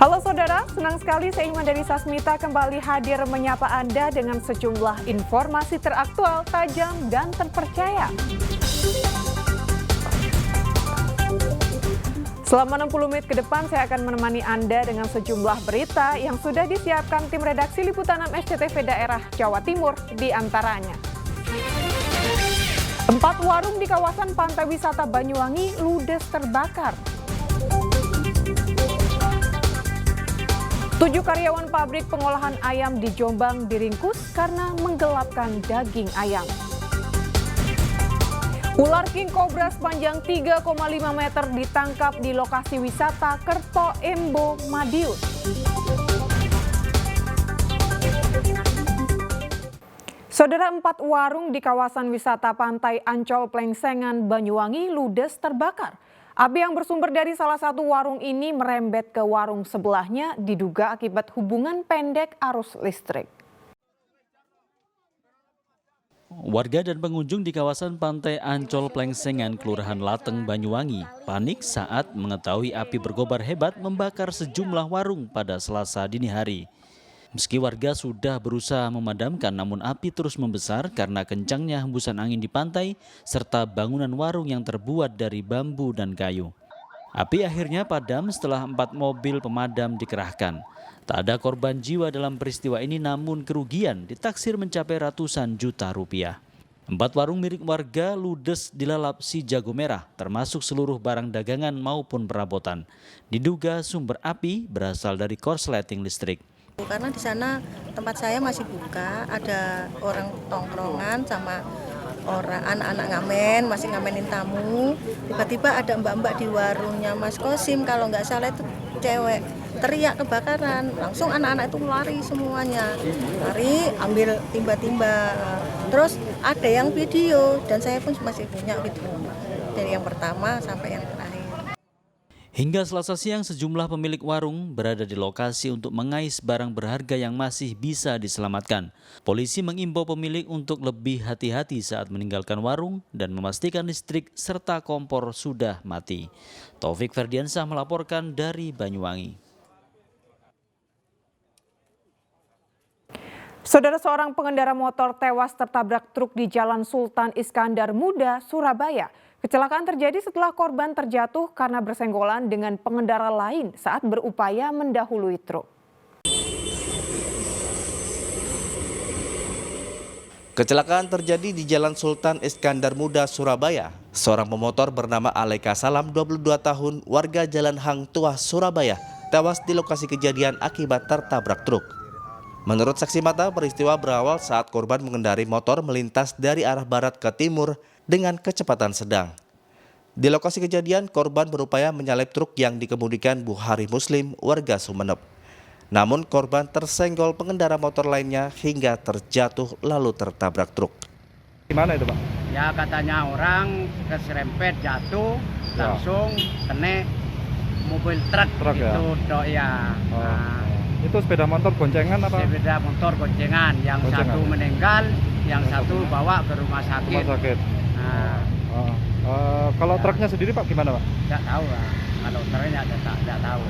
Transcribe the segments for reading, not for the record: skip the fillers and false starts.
Halo saudara, senang sekali saya Iman dari Sasmita kembali hadir menyapa Anda dengan sejumlah informasi teraktual, tajam, dan terpercaya. Selama 60 menit ke depan saya akan menemani Anda dengan sejumlah berita yang sudah disiapkan tim redaksi Liputan 6 SCTV daerah Jawa Timur di antaranya. 4 warung di kawasan pantai wisata Banyuwangi ludes terbakar. 7 karyawan pabrik pengolahan ayam di Jombang diringkus karena menggelapkan daging ayam. Ular king cobra sepanjang 3,5 meter ditangkap di lokasi wisata Kerto Embo, Madiun. Saudara, 4 warung di kawasan wisata Pantai Ancol Plengsengan, Banyuwangi ludes terbakar. Api yang bersumber dari salah satu warung ini merembet ke warung sebelahnya diduga akibat hubungan pendek arus listrik. Warga dan pengunjung di kawasan Pantai Ancol Plengsengan, Kelurahan Lateng, Banyuwangi panik saat mengetahui api berkobar hebat membakar sejumlah warung pada Selasa dini hari. Meski warga sudah berusaha memadamkan, namun api terus membesar karena kencangnya hembusan angin di pantai serta bangunan warung yang terbuat dari bambu dan kayu. Api akhirnya padam setelah 4 mobil pemadam dikerahkan. Tak ada korban jiwa dalam peristiwa ini, namun kerugian ditaksir mencapai ratusan juta rupiah. 4 warung milik warga ludes dilalap si jago merah, termasuk seluruh barang dagangan maupun perabotan. Diduga sumber api berasal dari korsleting listrik. Karena di sana tempat saya masih buka, ada orang tongkrongan sama orang anak-anak ngamen, masih ngamenin tamu. Tiba-tiba ada mbak-mbak di warungnya Mas Kosim, kalau nggak salah itu cewek, teriak kebakaran. Langsung anak-anak itu lari semuanya, lari ambil timba-timba. Terus ada yang video dan saya pun masih punya video dari yang pertama sampai yang terakhir. Hingga Selasa siang, sejumlah pemilik warung berada di lokasi untuk mengais barang berharga yang masih bisa diselamatkan. Polisi mengimbau pemilik untuk lebih hati-hati saat meninggalkan warung dan memastikan listrik serta kompor sudah mati. Taufik Ferdiansah melaporkan dari Banyuwangi. Saudara, seorang pengendara motor tewas tertabrak truk di Jalan Sultan Iskandar Muda, Surabaya. Kecelakaan terjadi setelah korban terjatuh karena bersenggolan dengan pengendara lain saat berupaya mendahului truk. Kecelakaan terjadi di Jalan Sultan Iskandar Muda, Surabaya. Seorang pemotor bernama Aleka Salam, 22 tahun, warga Jalan Hang Tuah, Surabaya, tewas di lokasi kejadian akibat tertabrak truk. Menurut saksi mata, peristiwa berawal saat korban mengendari motor melintas dari arah barat ke timur dengan kecepatan sedang. Di lokasi kejadian, korban berupaya menyalip truk yang dikemudikan Buhari Muslim, warga Sumeneb. Namun korban tersenggol pengendara motor lainnya hingga terjatuh lalu tertabrak truk. Gimana itu, Pak? Ya katanya orang keserempet jatuh, langsung kena mobil truk ya? itu dok ya. Nah, itu sepeda motor goncengan apa? sepeda motor goncengan, yang satu meninggal, yang satu bawa ke rumah sakit. Nah, kalau truknya sendiri Pak gimana Pak? Tidak tahu lah, kalau truknya tidak tahu.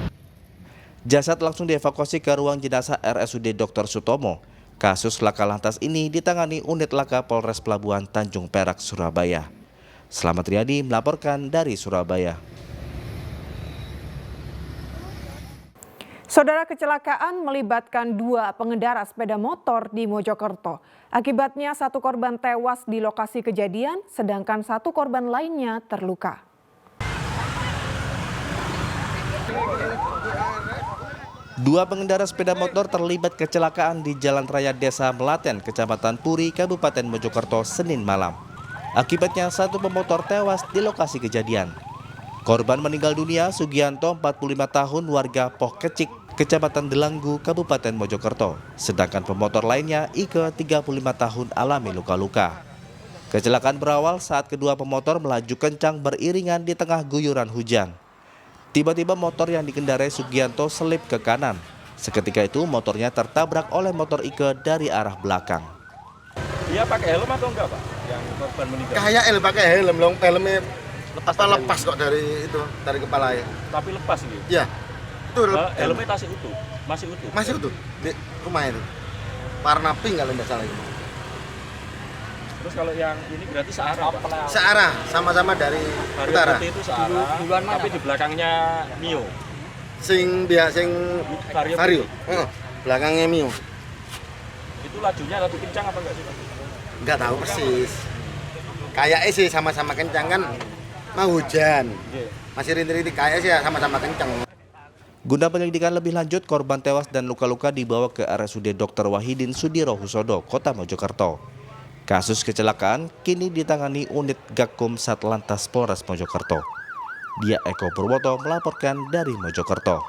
Jasad langsung dievakuasi ke ruang jenazah RSUD Dr. Sutomo. Kasus laka lantas ini ditangani unit laka Polres Pelabuhan Tanjung Perak, Surabaya. Slamet Riyadi melaporkan dari Surabaya. Saudara, kecelakaan melibatkan 2 pengendara sepeda motor di Mojokerto. Akibatnya 1 korban tewas di lokasi kejadian, sedangkan 1 korban lainnya terluka. Dua pengendara sepeda motor terlibat kecelakaan di Jalan Raya Desa Melaten, Kecamatan Puri, Kabupaten Mojokerto, Senin malam. Akibatnya 1 pemotor tewas di lokasi kejadian. Korban meninggal dunia Sugianto, 45 tahun, warga Poh Kecik, Kecamatan Delanggu, Kabupaten Mojokerto. Sedangkan pemotor lainnya, Ike, 35 tahun, alami luka-luka. Kecelakaan berawal saat kedua pemotor melaju kencang beriringan di tengah guyuran hujan. Tiba-tiba motor yang dikendarai Sugianto selip ke kanan. Seketika itu motornya tertabrak oleh motor Ike dari arah belakang. Dia pakai helm atau enggak Pak? Yang korban meninggal? Kayak pakai helm, helmnya lepas kok dari kepala ya. Tapi lepas gitu? Iya. Tuh, Helmnya masih utuh, masih utuh. masih utuh di rumah itu. Warna pink kalau tidak salah itu. Terus kalau yang ini berarti searah, Pak? Searah, sama-sama dari Vario utara. putih itu searah, tapi di belakangnya Mio. Sing Vario. Vario. Belakangnya Mio. Itu lajunya laju kencang apa enggak sih, Pak? Nggak tahu persis. Kayaknya sih sama-sama kencang kan. Mau hujan. Iya. Masih rintik-rintik kayak sih ya sama-sama kencang. Guna penyelidikan lebih lanjut, korban tewas dan luka-luka dibawa ke RSUD Dr. Wahidin Sudirohusodo, Kota Mojokerto. Kasus kecelakaan kini ditangani unit Gakum Satlantas Polres Mojokerto. Dia Eko Purwoto melaporkan dari Mojokerto.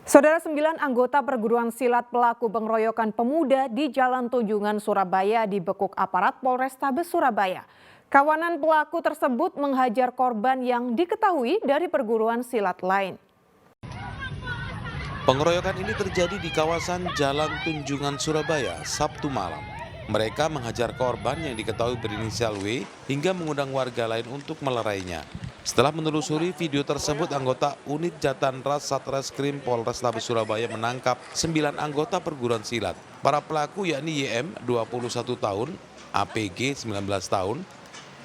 Saudara, 9 anggota perguruan silat pelaku pengeroyokan pemuda di Jalan Tunjungan, Surabaya dibekuk aparat Polrestabes Surabaya. Kawanan pelaku tersebut menghajar korban yang diketahui dari perguruan silat lain. Pengeroyokan ini terjadi di kawasan Jalan Tunjungan, Surabaya, Sabtu malam. Mereka menghajar korban yang diketahui berinisial W hingga mengundang warga lain untuk melerainya. Setelah menelusuri video tersebut, anggota unit Jatanras Satreskrim Polrestabes Surabaya menangkap 9 anggota perguruan silat. Para pelaku yakni YM 21 tahun, APG 19 tahun,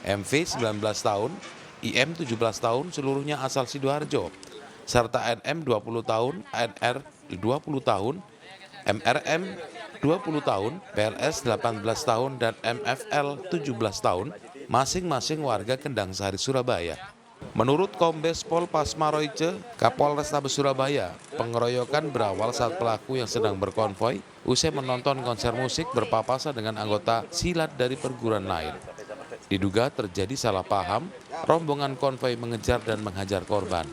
MV 19 tahun, IM 17 tahun, seluruhnya asal Sidoarjo, serta NM 20 tahun, NR 20 tahun, MRM 20 tahun, PLS 18 tahun, dan MFL 17 tahun, masing-masing warga Kendang Sari, Surabaya. Menurut Kombes Pol Pasmaroice, Kapolrestabes Surabaya, pengeroyokan berawal saat pelaku yang sedang berkonvoi usai menonton konser musik berpapasan dengan anggota silat dari perguruan lain. Diduga terjadi salah paham, rombongan konvoi mengejar dan menghajar korban.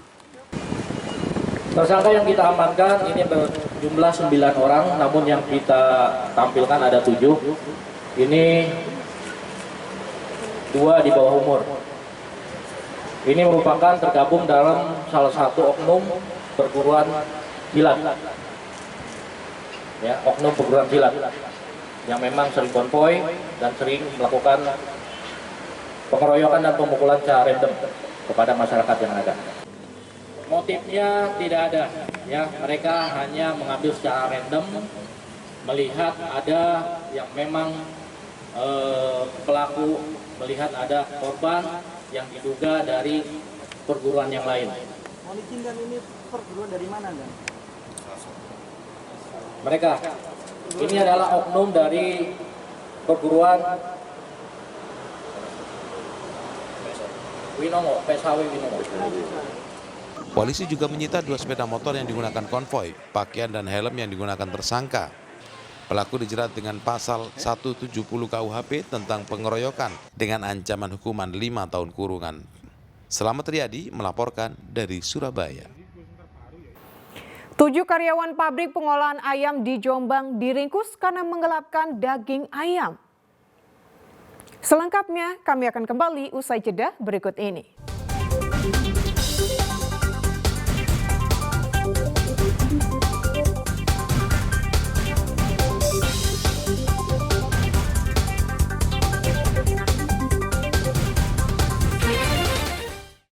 Tersangka yang kita amankan ini berjumlah 9 orang, namun yang kita tampilkan ada 7. Ini 2 di bawah umur. Ini merupakan tergabung dalam salah satu oknum perguruan silat. Ya, oknum perguruan silat yang memang sering konvoi dan sering melakukan pengeroyokan dan pemukulan secara random kepada masyarakat yang ada. Motifnya tidak ada, ya, mereka hanya mengambil secara random, melihat ada yang memang pelaku melihat ada korban yang diduga dari perguruan yang lain. Dan ini perguruan dari mana, kan? Mereka ini adalah oknum dari perguruan Winomo, PSHW Winomo. Polisi juga menyita 2 sepeda motor yang digunakan konvoi, pakaian dan helm yang digunakan tersangka. Pelaku dijerat dengan pasal 170 KUHP tentang pengeroyokan dengan ancaman hukuman 5 tahun kurungan. Selamat Riyadi melaporkan dari Surabaya. 7 karyawan pabrik pengolahan ayam di Jombang diringkus karena menggelapkan daging ayam. Selengkapnya kami akan kembali usai jeda berikut ini.